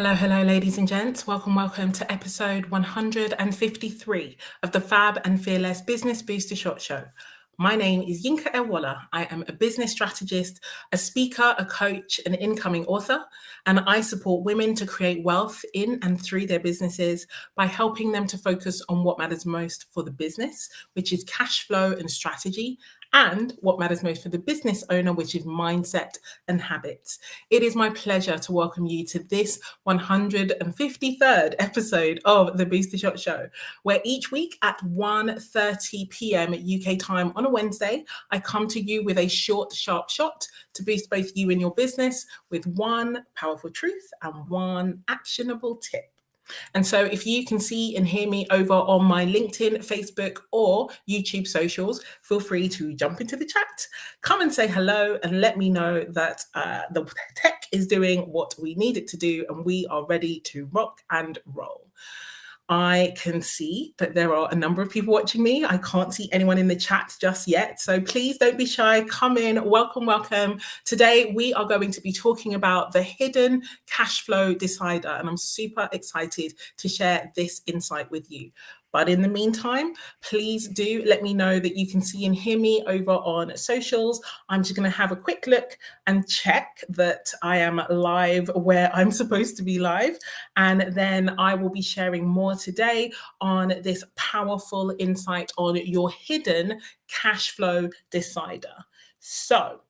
Hello, ladies and gents. Welcome to episode 153 of the FAB and Fearless Business Booster Shot Show. My name is Yinka. I am a business strategist, a speaker, a coach, an incoming author, and I support women to create wealth in and through their businesses by helping them to focus on what matters most for the business, which is cash flow and strategy, and what matters most for the business owner, which is mindset and habits. It is my pleasure to welcome you to this 153rd episode of the Booster Shot Show, where each week at 1:30 p.m. UK time on a Wednesday, I come to you with a short, sharp shot to boost both you and your business with one powerful truth and one actionable tip. And so if you can see and hear me over on my LinkedIn, Facebook, or YouTube socials, feel free to jump into the chat, come and say hello, and let me know that the tech is doing what we need it to do, and we are ready to rock and roll. I can see that there are a number of people watching me. I can't see anyone in the chat just yet. So please don't be shy. Come in. Welcome. Today, we are going to be talking about the hidden cash flow decider. And I'm super excited to share this insight with you. But in the meantime, please do let me know that you can see and hear me over on socials. I'm just going to have a quick look and check that I am live where I'm supposed to be live. And then I will be sharing more today on this powerful insight on your hidden cash flow decider. So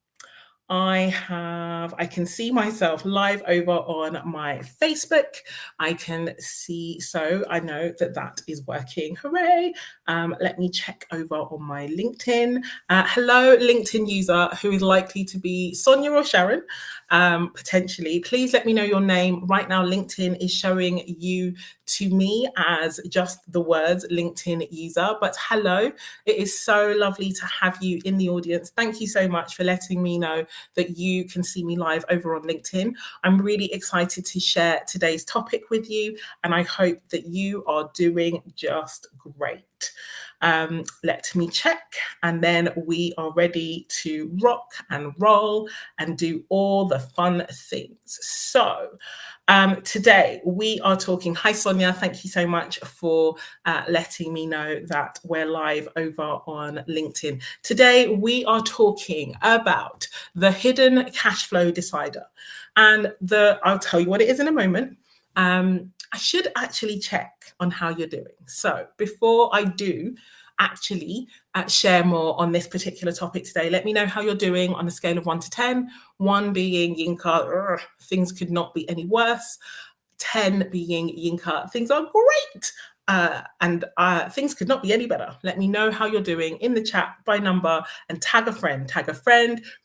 I can see myself live over on my Facebook. I can see, so I know that is working. Hooray. Let me check over on my LinkedIn. Hello, LinkedIn user who is likely to be Sonia or Sharon, potentially. Please let me know your name. Right now, LinkedIn is showing you to me as just the words LinkedIn user, but hello, it is so lovely to have you in the audience. Thank you so much for letting me know that you can see me live over on LinkedIn. I'm really excited to share today's topic with you, and I hope that you are doing just great. Let me check, and then we are ready to rock and roll and do all the fun things. So today we are talking, hi Sonia, thank you so much for letting me know that we're live over on LinkedIn. Today we are talking about the hidden cash flow decider, and I'll tell you what it is in a moment. I should actually check on how you're doing. So before I do actually share more on this particular topic today, let me know how you're doing on a scale of 1 to 10. 1 being Yinka, things could not be any worse. 10 being Yinka, things are great. And things could not be any better. Let me know how you're doing in the chat by number and tag a friend,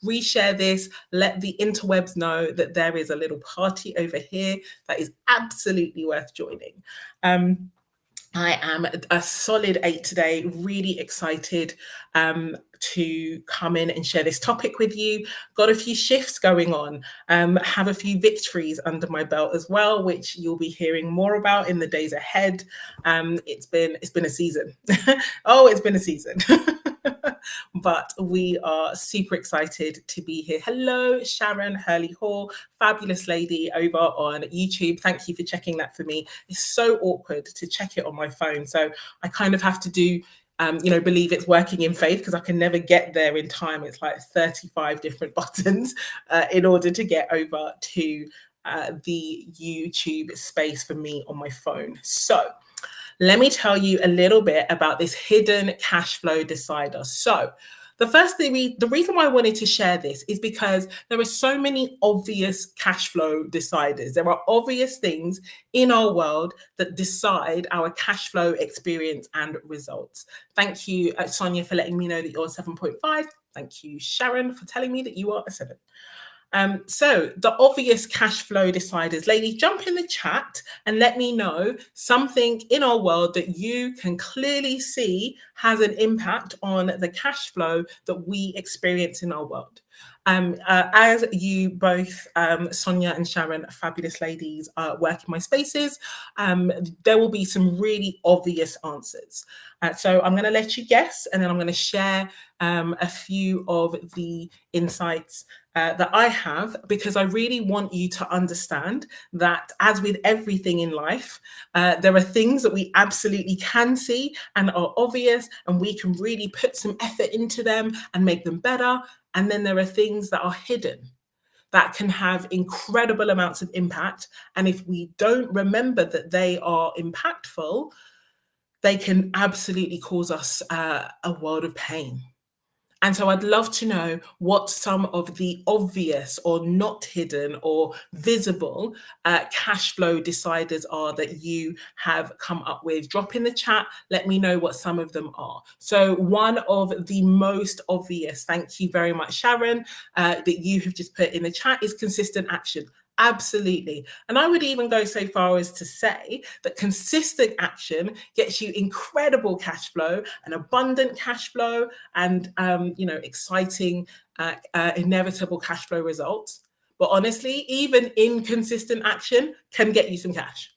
reshare this, let the interwebs know that there is a little party over here that is absolutely worth joining. I am a solid 8 today, really excited to come in and share this topic with you. Got a few shifts going on, have a few victories under my belt as well, which you'll be hearing more about in the days ahead. It's been a season. Oh, it's been a season. But we are super excited to be here. Hello, Sharon Hurley Hall, fabulous lady over on YouTube. Thank you for checking that for me. It's so awkward to check it on my phone. So I kind of have to do, believe it's working in faith, because I can never get there in time. It's like 35 different buttons in order to get over to the YouTube space for me on my phone. So let me tell you a little bit about this hidden cash flow decider. So the first thing, the reason why I wanted to share this is because there are so many obvious cash flow deciders. There are obvious things in our world that decide our cash flow experience and results. Thank you, Sonia, for letting me know that you're 7.5. Thank you, Sharon, for telling me that you are a 7. So the obvious cash flow deciders, ladies, jump in the chat and let me know something in our world that you can clearly see has an impact on the cash flow that we experience in our world. As you both, Sonia and Sharon, fabulous ladies, work in my spaces, there will be some really obvious answers. So I'm going to let you guess, and then I'm going to share a few of the insights that I have, because I really want you to understand that, as with everything in life, there are things that we absolutely can see and are obvious, and we can really put some effort into them and make them better. And then there are things that are hidden that can have incredible amounts of impact. And if we don't remember that they are impactful, they can absolutely cause us a world of pain. And so I'd love to know what some of the obvious or not hidden or visible cash flow deciders are that you have come up with. Drop in the chat. Let me know what some of them are. So one of the most obvious, thank you very much, Sharon, that you have just put in the chat is consistent action. Absolutely. And I would even go so far as to say that consistent action gets you incredible cash flow and abundant cash flow and, exciting, inevitable cash flow results. But honestly, even inconsistent action can get you some cash.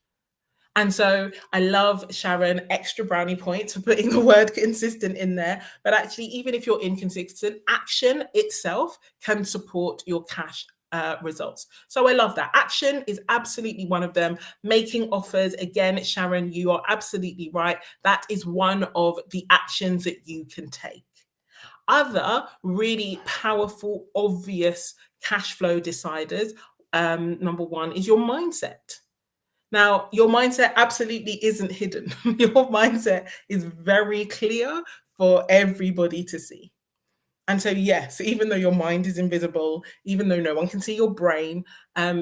And so I love, Sharon, extra brownie points for putting the word consistent in there. But actually, even if you're inconsistent, action itself can support your cash results. So I love that. Action is absolutely one of them. Making offers, again, Sharon, you are absolutely right. That is one of the actions that you can take. Other really powerful, obvious cash flow deciders, number one, is your mindset. Now, your mindset absolutely isn't hidden. Your mindset is very clear for everybody to see. And so, yes, even though your mind is invisible, even though no one can see your brain,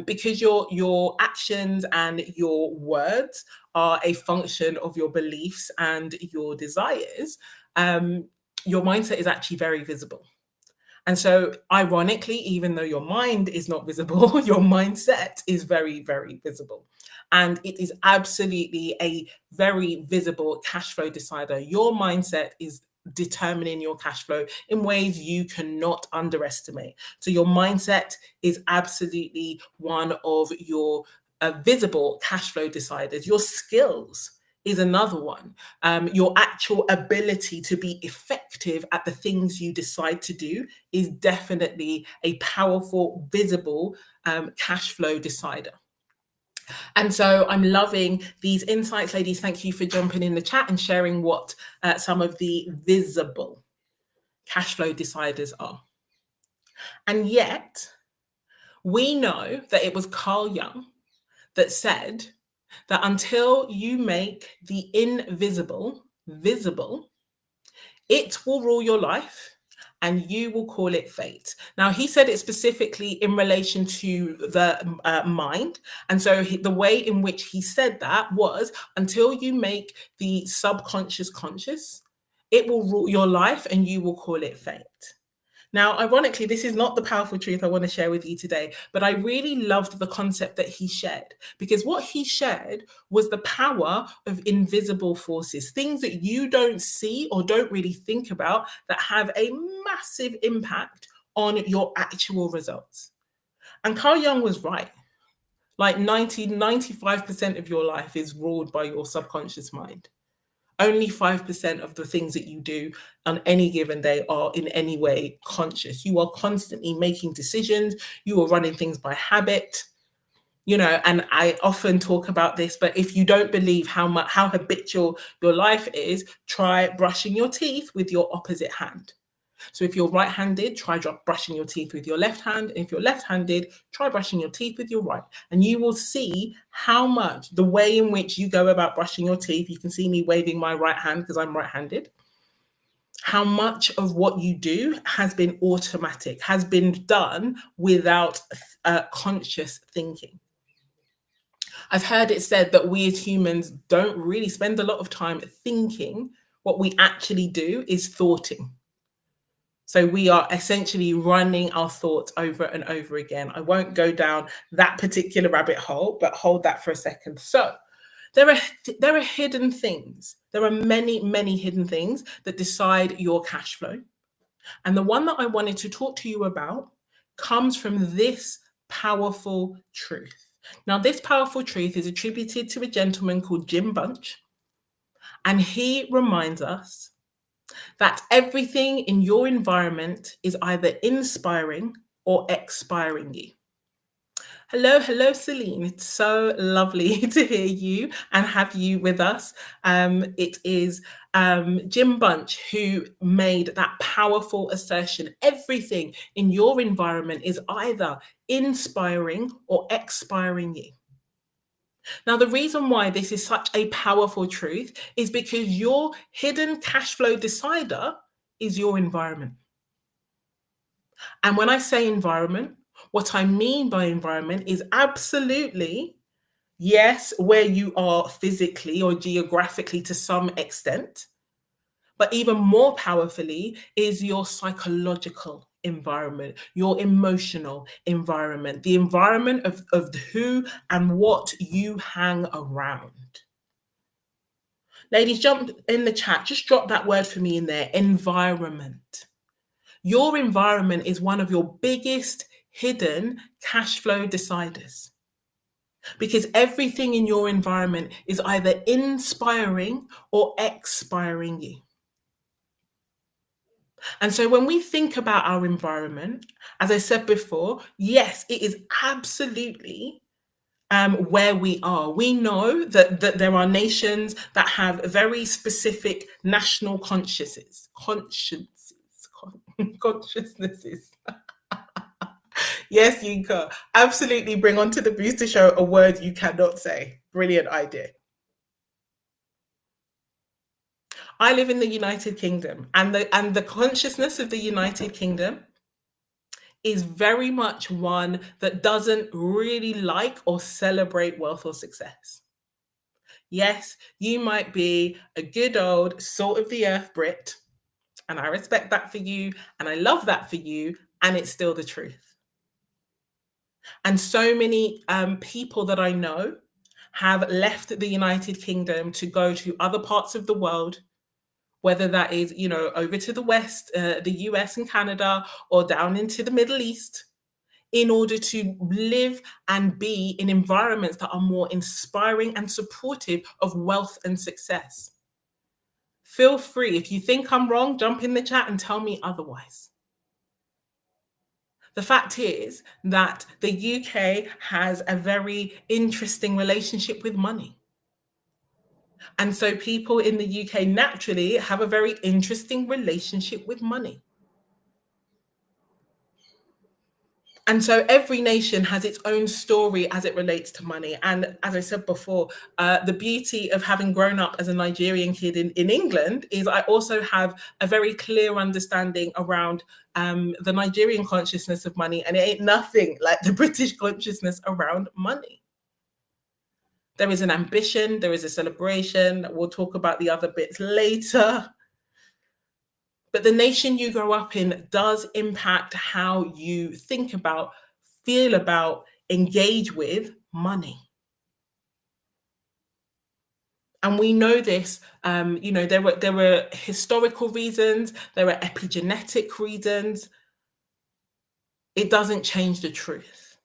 because your actions and your words are a function of your beliefs and your desires, your mindset is actually very visible. And so, ironically, even though your mind is not visible, your mindset is very, very visible. And it is absolutely a very visible cash flow decider. Your mindset is determining your cash flow in ways you cannot underestimate. So, your mindset is absolutely one of your visible cash flow deciders. Your skills is another one. Your actual ability to be effective at the things you decide to do is definitely a powerful, visible cash flow decider. And so I'm loving these insights, ladies. Thank you for jumping in the chat and sharing what some of the visible cash flow deciders are. And yet, we know that it was Carl Jung that said that until you make the invisible visible, it will rule your life and you will call it fate. Now, he said it specifically in relation to the mind. And so the way in which he said that was, until you make the subconscious conscious, it will rule your life and you will call it fate. Now, ironically, this is not the powerful truth I want to share with you today, but I really loved the concept that he shared, because what he shared was the power of invisible forces, things that you don't see or don't really think about that have a massive impact on your actual results. And Carl Jung was right. Like 95% of your life is ruled by your subconscious mind. Only 5% of the things that you do on any given day are in any way conscious. You are constantly making decisions. You are running things by habit. And I often talk about this, but if you don't believe how habitual your life is, try brushing your teeth with your opposite hand. So if you're right-handed, try brushing your teeth with your left hand. And if you're left-handed, try brushing your teeth with your right. And you will see how much the way in which you go about brushing your teeth, you can see me waving my right hand because I'm right-handed, how much of what you do has been automatic, has been done without conscious thinking. I've heard it said that we as humans don't really spend a lot of time thinking. What we actually do is thoughting. So we are essentially running our thoughts over and over again. I won't go down that particular rabbit hole, but hold that for a second. So there are hidden things. There are many, many hidden things that decide your cash flow. And the one that I wanted to talk to you about comes from this powerful truth. Now, this powerful truth is attributed to a gentleman called Jim Bunch, and he reminds us that everything in your environment is either inspiring or expiring you. Hello, hello, Celine. It's so lovely to hear you and have you with us. It is Jim Bunch who made that powerful assertion. Everything in your environment is either inspiring or expiring you. Now, the reason why this is such a powerful truth is because your hidden cash flow decider is your environment. And when I say environment, what I mean by environment is absolutely, yes, where you are physically or geographically to some extent, but even more powerfully is your psychological environment, your emotional environment, the environment of who and what you hang around. Ladies, jump in the chat, just drop that word for me in there, environment. Your environment is one of your biggest hidden cash flow deciders, because everything in your environment is either inspiring or expiring you. And so when we think about our environment, as I said before, yes, it is absolutely where we are. We know that there are nations that have very specific national consciousnesses. Yes, Yinka, absolutely bring onto the Booster Show a word you cannot say. Brilliant idea. I live in the United Kingdom, and the consciousness of the United Kingdom is very much one that doesn't really like or celebrate wealth or success. Yes, you might be a good old salt of the earth Brit, and I respect that for you, and I love that for you, and it's still the truth. And so many people that I know have left the United Kingdom to go to other parts of the world, whether that is, over to the West, the US and Canada, or down into the Middle East, in order to live and be in environments that are more inspiring and supportive of wealth and success. Feel free, if you think I'm wrong, jump in the chat and tell me otherwise. The fact is that the UK has a very interesting relationship with money. And so people in the UK naturally have a very interesting relationship with money. And so every nation has its own story as it relates to money. And as I said before, the beauty of having grown up as a Nigerian kid in England is I also have a very clear understanding around the Nigerian consciousness of money. And it ain't nothing like the British consciousness around money. There is an ambition, there is a celebration. We'll talk about the other bits later. But the nation you grow up in does impact how you think about, feel about, engage with money. And we know this, there were historical reasons, there are epigenetic reasons. It doesn't change the truth.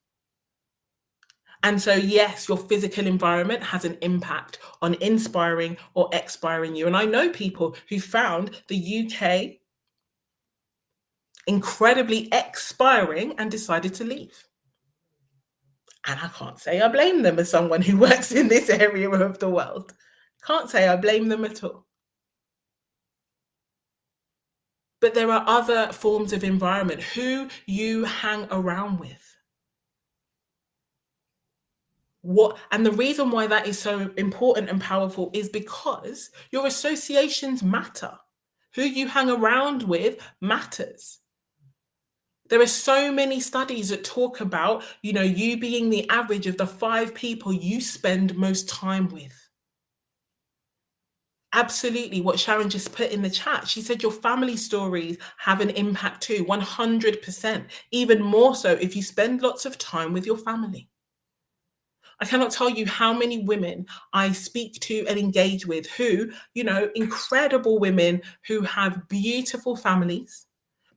And so, yes, your physical environment has an impact on inspiring or expiring you. And I know people who found the UK incredibly expiring and decided to leave. And I can't say I blame them as someone who works in this area of the world. Can't say I blame them at all. But there are other forms of environment, who you hang around with. And the reason why that is so important and powerful is because your associations matter. Who you hang around with matters. There are so many studies that talk about, you being the average of the 5 people you spend most time with. Absolutely, what Sharon just put in the chat. She said your family stories have an impact too, 100%. Even more so if you spend lots of time with your family. I cannot tell you how many women I speak to and engage with who, incredible women who have beautiful families,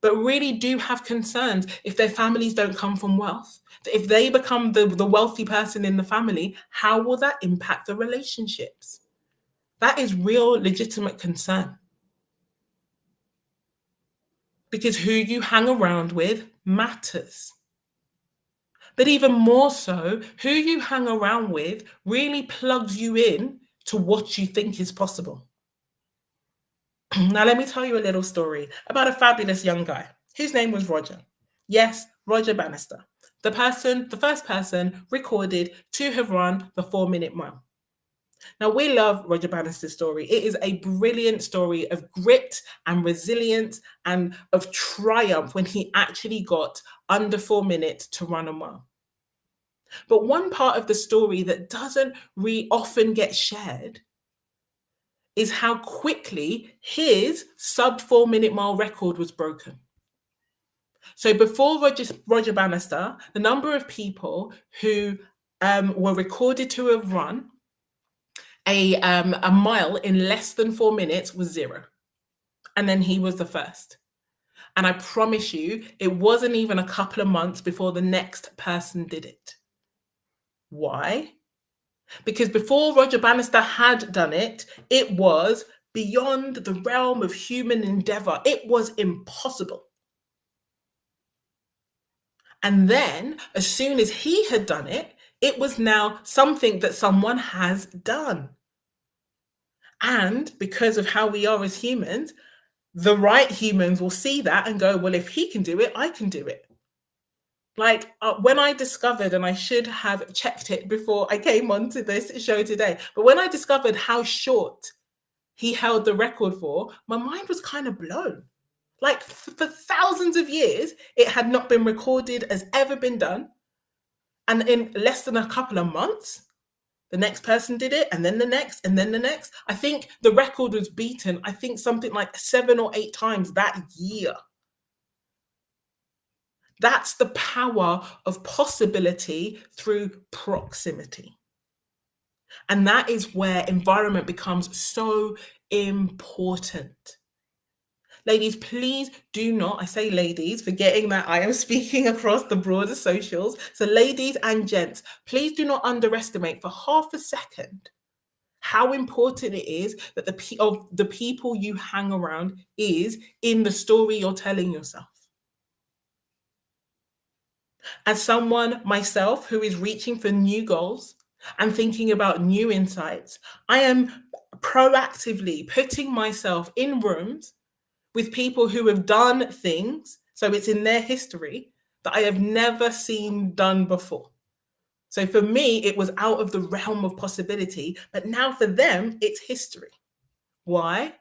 but really do have concerns if their families don't come from wealth. If they become the wealthy person in the family, how will that impact the relationships? That is real legitimate concern. Because who you hang around with matters. But even more so, who you hang around with really plugs you in to what you think is possible. Now, let me tell you a little story about a fabulous young guy. His name was Roger. Yes, Roger Bannister, the first person recorded to have run the 4-minute mile. Now, we love Roger Bannister's story. It is a brilliant story of grit and resilience and of triumph when he actually got under 4 minutes to run a mile. But one part of the story that doesn't often get shared is how quickly his sub 4-minute mile record was broken. So before Roger Bannister, the number of people who were recorded to have run a mile in less than 4 minutes was 0. And then he was the first. And I promise you, it wasn't even a couple of months before the next person did it. Why? Because before Roger Bannister had done it, it was beyond the realm of human endeavor. It was impossible. And then, as soon as he had done it, it was now something that someone has done. And because of how we are as humans, the right humans will see that and go, well, if he can do it, I can do it. Like when I discovered, and I should have checked it before I came onto this show today, but when I discovered how short he held the record for, my mind was kind of blown. Like for thousands of years, it had not been recorded as ever been done. And in less than a couple of months, the next person did it, and then the next, and then the next. I think the record was beaten, I think something like 7 or 8 times that year. That's the power of possibility through proximity. And that is where environment becomes so important. Ladies, please do not, I say ladies, forgetting that I am speaking across the broader socials. So ladies and gents, please do not underestimate for half a second how important it is that the people you hang around is in the story you're telling yourself. As someone myself who is reaching for new goals and thinking about new insights, I am proactively putting myself in rooms with people who have done things, so it's in their history, that I have never seen done before. So for me, it was out of the realm of possibility, but now for them, it's history. Why?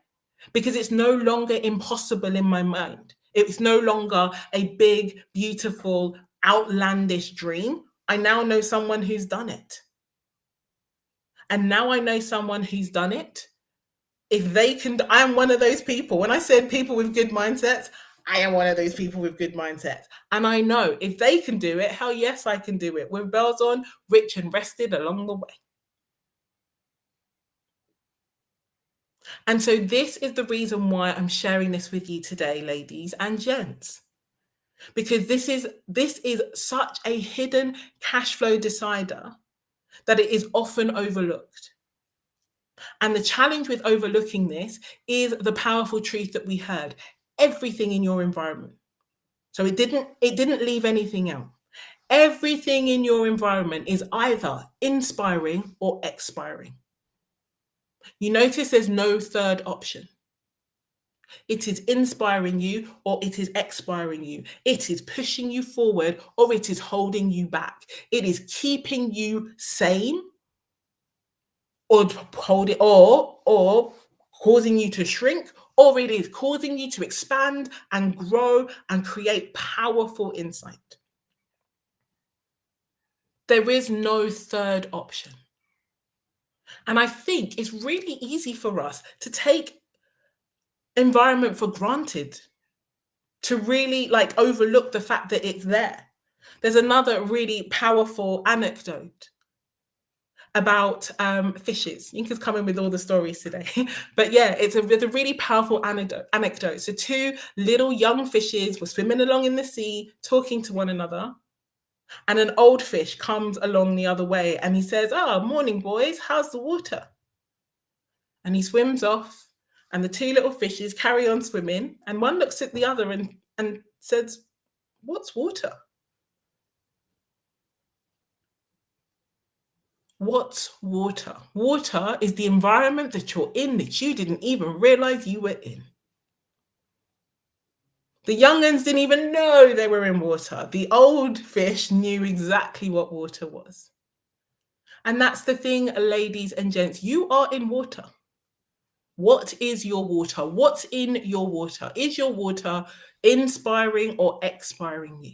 Because it's no longer impossible in my mind. It's no longer a big, beautiful, outlandish dream. I now know someone who's done it. And now I know someone who's done it. If they can, I am one of those people. When I said people with good mindsets, I am one of those people with good mindsets. And I know if they can do it, hell yes, I can do it. With bells on, rich and rested along the way. And so this is the reason why I'm sharing this with you today, ladies and gents. Because this is such a hidden cash flow decider that it is often overlooked. And the challenge with overlooking this is the powerful truth that we heard: everything in your environment. So it didn't leave anything out. Everything in your environment is either inspiring or expiring. You notice there's no third option. It is inspiring you or it is expiring you. It is pushing you forward or it is holding you back. It is keeping you sane or causing you to shrink, or it is causing you to expand and grow and create powerful insight. There is no third option. And I think it's really easy for us to take environment for granted, to really overlook the fact that it's there. There's another really powerful anecdote about fishes. Yinka's coming with all the stories today. But yeah, it's a really powerful anecdote. So two little young fishes were swimming along in the sea, talking to one another. And an old fish comes along the other way and he says, "Oh, morning, boys. How's the water?" And he swims off. And the two little fishes carry on swimming. And one looks at the other and says, "What's water?" What's water? Water is the environment that you're in that you didn't even realize you were in. The young'uns didn't even know they were in water. The old fish knew exactly what water was. And that's the thing, ladies and gents, you are in water. What is your water? What's in your water? Is your water inspiring or expiring you?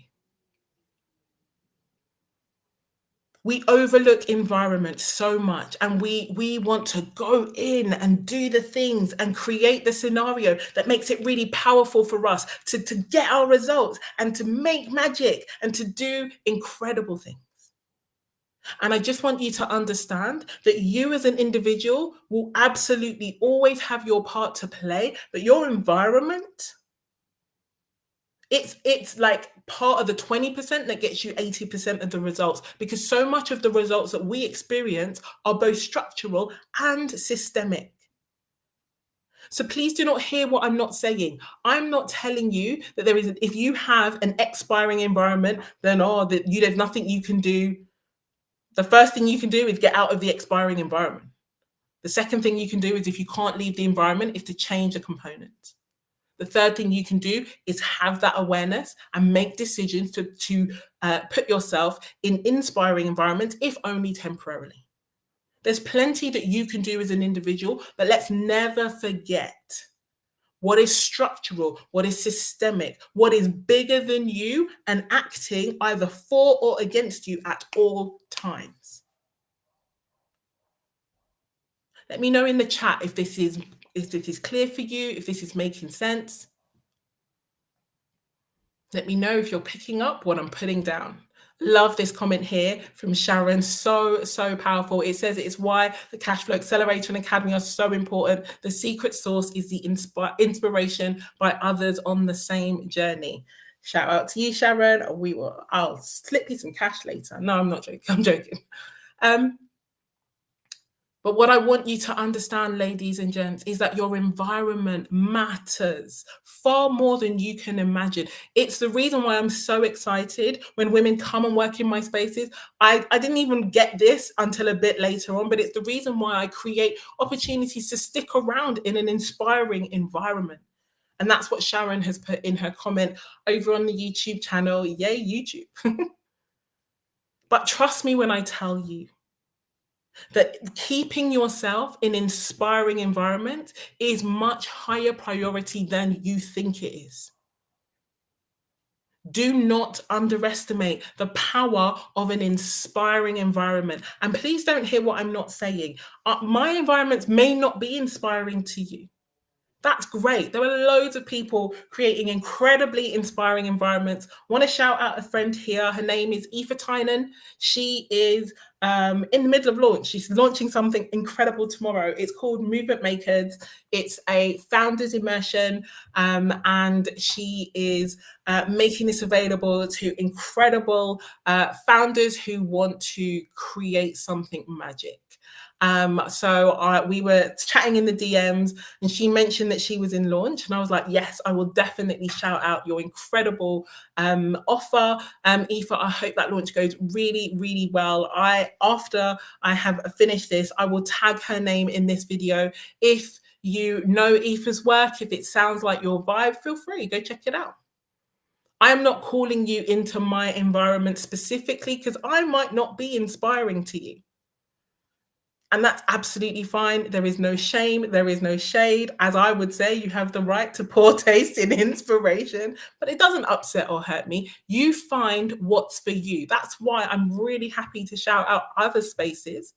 We overlook environment so much, and we want to go in and do the things and create the scenario that makes it really powerful for us to get our results and to make magic and to do incredible things. And I just want you to understand that you as an individual will absolutely always have your part to play, but your environment, it's like part of the 20% that gets you 80% of the results, because so much of the results that we experience are both structural and systemic. So please do not hear what I'm not saying. I'm not telling you that if you have an expiring environment, then there's nothing you can do. The first thing you can do is get out of the expiring environment. The second thing you can do is, if you can't leave the environment, is to change the components. The third thing you can do is have that awareness and make decisions to put yourself in inspiring environments, if only temporarily. There's plenty that you can do as an individual, but let's never forget what is structural, what is systemic, what is bigger than you and acting either for or against you at all times. Let me know in the chat if this is clear for you, if this is making sense. Let me know if you're picking up what I'm putting down. Love this comment here from Sharon. So powerful. It says it's why the Cashflow Accelerator and Academy are so important. The secret sauce is the inspiration by others on the same journey. Shout out to you, Sharon. I'll slip you some cash later. No, I'm not joking. I'm joking. But what I want you to understand, ladies and gents, is that your environment matters far more than you can imagine. It's the reason why I'm so excited when women come and work in my spaces. I didn't even get this until a bit later on, but it's the reason why I create opportunities to stick around in an inspiring environment. And that's what Sharon has put in her comment over on the YouTube channel. Yay, YouTube. But trust me when I tell you that keeping yourself in inspiring environments is much higher priority than you think it is. Do not underestimate the power of an inspiring environment. And please don't hear what I'm not saying. My environments may not be inspiring to you. That's great. There are loads of people creating incredibly inspiring environments. I want to shout out a friend here. Her name is Aoife Tynan. She is in the middle of launch. She's launching something incredible tomorrow. It's called Movement Makers. It's a founders immersion, and she is making this available to incredible founders who want to create something magic. So we were chatting in the DMs and she mentioned that she was in launch, and I was like, yes, I will definitely shout out your incredible offer. Aoife, I hope that launch goes really, really well. After I have finished this, I will tag her name in this video. If you know Aoife's work, if it sounds like your vibe, feel free, go check it out. I'm not calling you into my environment specifically because I might not be inspiring to you. And that's absolutely fine. There is no shame. There is no shade. As I would say, you have the right to poor taste in inspiration, but it doesn't upset or hurt me. You find what's for you. That's why I'm really happy to shout out other spaces,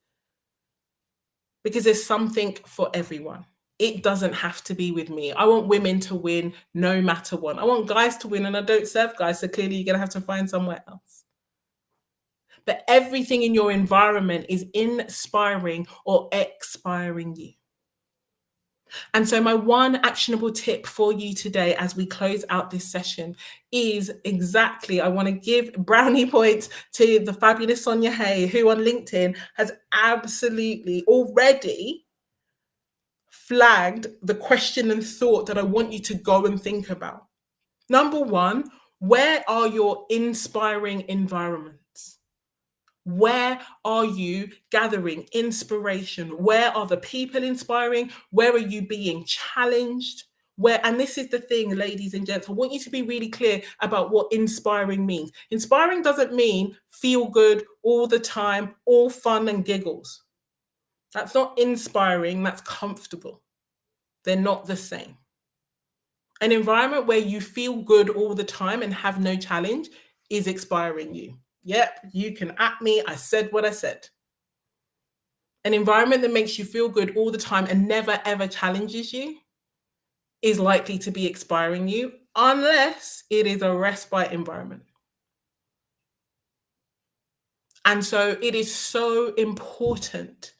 because there's something for everyone. It doesn't have to be with me. I want women to win no matter what. I want guys to win, and I don't serve guys, so clearly you're going to have to find somewhere else. but everything in your environment is inspiring or expiring you. And so, my one actionable tip for you today as we close out this session is exactly, I want to give brownie points to the fabulous Sonia Hay, who on LinkedIn has absolutely already flagged the question and thought that I want you to go and think about. Number one, where are your inspiring environments? Where are you gathering inspiration? Where are the people inspiring? Where are you being challenged? And this is the thing, ladies and gents, I want you to be really clear about what inspiring means. Inspiring doesn't mean feel good all the time, all fun and giggles. That's not inspiring, that's comfortable. They're not the same. An environment where you feel good all the time and have no challenge is expiring you. Yep, you can at me. I said what I said. An environment that makes you feel good all the time and never ever challenges you is likely to be expiring you, unless it is a respite environment. And so it is so important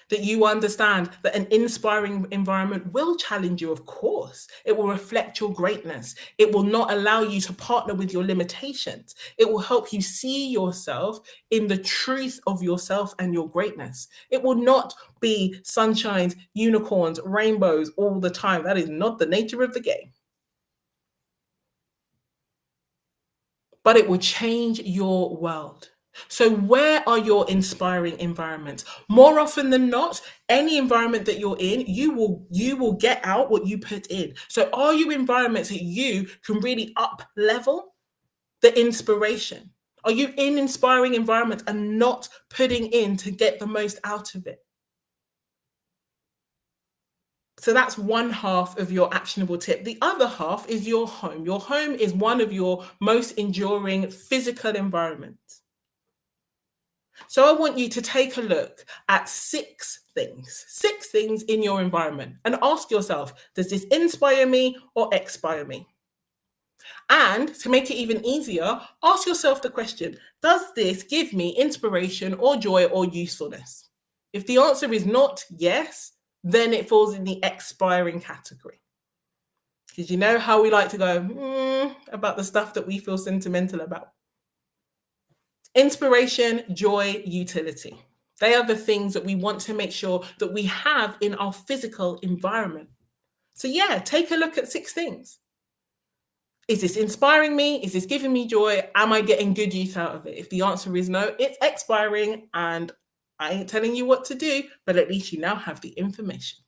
that you understand that an inspiring environment will challenge you, of course. It will reflect your greatness. It will not allow you to partner with your limitations. It will help you see yourself in the truth of yourself and your greatness. It will not be sunshines, unicorns, rainbows all the time. That is not the nature of the game. But it will change your world. So where are your inspiring environments? More often than not, any environment that you're in, you will get out what you put in. So are you environments that you can really up level the inspiration? Are you in inspiring environments and not putting in to get the most out of it? So that's one half of your actionable tip. The other half is your home. Your home is one of your most enduring physical environments. So I want you to take a look at six things in your environment and ask yourself, does this inspire me or expire me? And to make it even easier, ask yourself the question, does this give me inspiration or joy or usefulness? If the answer is not yes, then it falls in the expiring category. Because you know how we like to go about the stuff that we feel sentimental about. Inspiration, joy, utility. They are the things that we want to make sure that we have in our physical environment. So yeah, take a look at six things. Is this inspiring me? Is this giving me joy? Am I getting good use out of it? If the answer is no, it's expiring and I ain't telling you what to do, but at least you now have the information.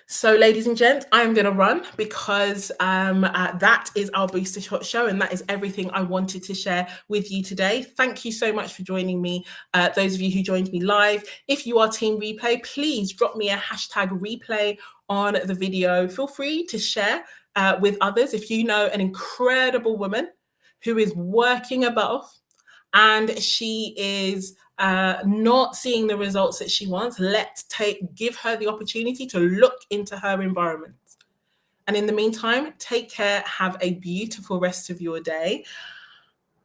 So, ladies and gents, I'm going to run because that is our Booster Shot show, and that is everything I wanted to share with you today. Thank you so much for joining me. Those of you who joined me live, if you are Team Replay, please drop me a hashtag replay on the video. Feel free to share with others if you know an incredible woman who is working above and she is not seeing the results that she wants. Give her the opportunity to look into her environment. And in the meantime, take care. Have a beautiful rest of your day.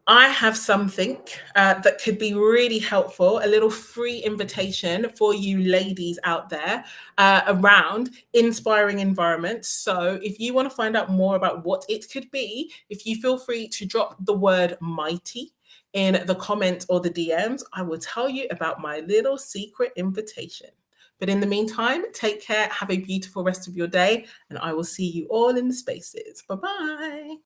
I have something that could be really helpful, a little free invitation for you ladies out there around inspiring environments. So if you want to find out more about what it could be, if you feel free to drop the word mighty in the comments or the DMs, I will tell you about my little secret invitation. But in the meantime, take care, have a beautiful rest of your day, and I will see you all in the spaces. Bye-bye.